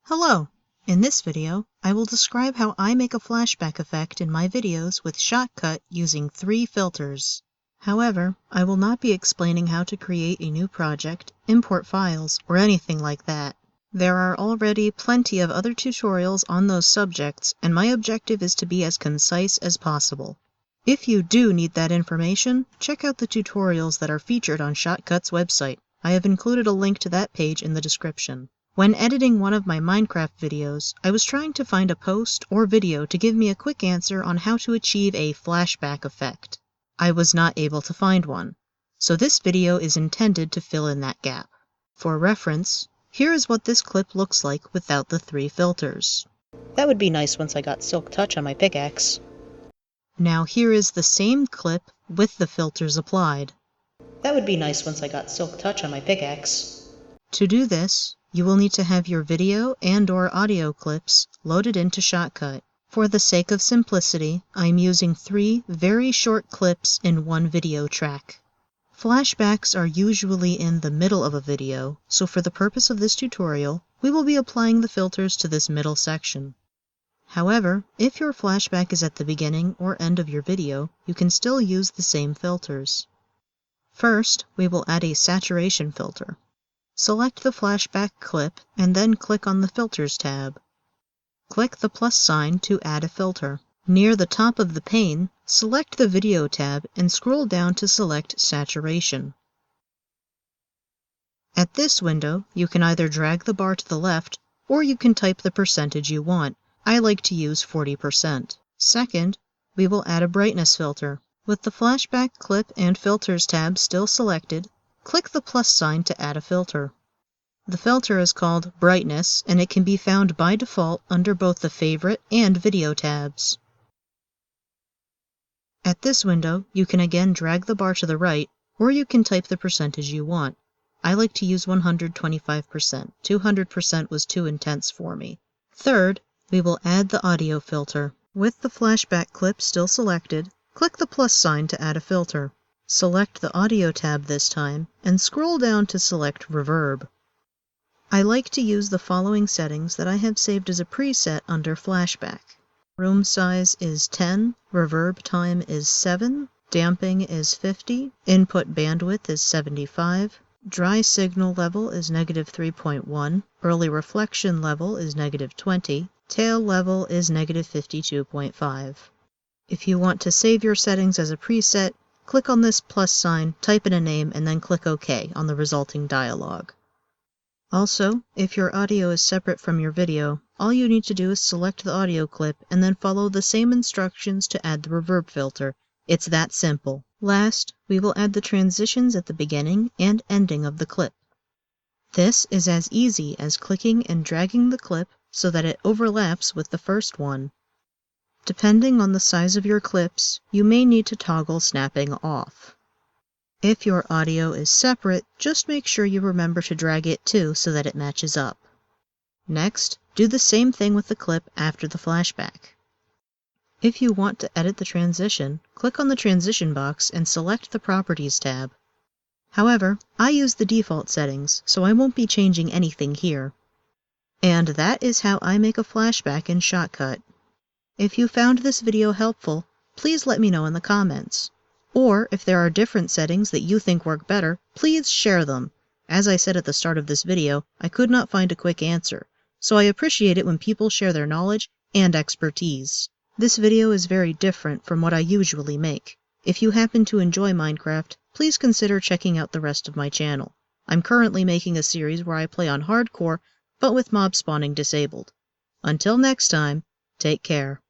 Hello! In this video, I will describe how I make a flashback effect in my videos with Shotcut using 3 filters. However, I will not be explaining how to create a new project, import files, or anything like that. There are already plenty of other tutorials on those subjects, and my objective is to be as concise as possible. If you do need that information, check out the tutorials that are featured on Shotcut's website. I have included a link to that page in the description. When editing one of my Minecraft videos, I was trying to find a post or video to give me a quick answer on how to achieve a flashback effect. I was not able to find one, so this video is intended to fill in that gap. For reference, here is what this clip looks like without the 3 filters. That would be nice once I got Silk Touch on my pickaxe. Now here is the same clip with the filters applied. That would be nice once I got Silk Touch on my pickaxe. To do this, you will need to have your video and/or audio clips loaded into Shotcut. For the sake of simplicity, I'm using 3 very short clips in one video track. Flashbacks are usually in the middle of a video, so for the purpose of this tutorial, we will be applying the filters to this middle section. However, if your flashback is at the beginning or end of your video, you can still use the same filters. First, we will add a saturation filter. Select the flashback clip and then click on the Filters tab. Click the plus sign to add a filter. Near the top of the pane, select the Video tab and scroll down to select Saturation. At this window, you can either drag the bar to the left or you can type the percentage you want. I like to use 40%. Second, we will add a brightness filter. With the flashback clip and Filters tab still selected, click the plus sign to add a filter. The filter is called Brightness, and it can be found by default under both the Favorite and Video tabs. At this window, you can again drag the bar to the right, or you can type the percentage you want. I like to use 125%. 200% was too intense for me. Third, we will add the audio filter. With the flashback clip still selected, click the plus sign to add a filter. Select the Audio tab this time, and scroll down to select Reverb. I like to use the following settings that I have saved as a preset under Flashback. Room size is 10, reverb time is 7, damping is 50, input bandwidth is 75, dry signal level is -3.1, early reflection level is -20, tail level is -52.5. If you want to save your settings as a preset, click on this plus sign, type in a name, and then click OK on the resulting dialog. Also, if your audio is separate from your video, all you need to do is select the audio clip and then follow the same instructions to add the reverb filter. It's that simple. Last, we will add the transitions at the beginning and ending of the clip. This is as easy as clicking and dragging the clip so that it overlaps with the first one. Depending on the size of your clips, you may need to toggle snapping off. If your audio is separate, just make sure you remember to drag it too so that it matches up. Next, do the same thing with the clip after the flashback. If you want to edit the transition, click on the transition box and select the Properties tab. However, I use the default settings, so I won't be changing anything here. And that is how I make a flashback in Shotcut. If you found this video helpful, please let me know in the comments. Or, if there are different settings that you think work better, please share them. As I said at the start of this video, I could not find a quick answer, so I appreciate it when people share their knowledge and expertise. This video is very different from what I usually make. If you happen to enjoy Minecraft, please consider checking out the rest of my channel. I'm currently making a series where I play on hardcore, but with mob spawning disabled. Until next time, take care.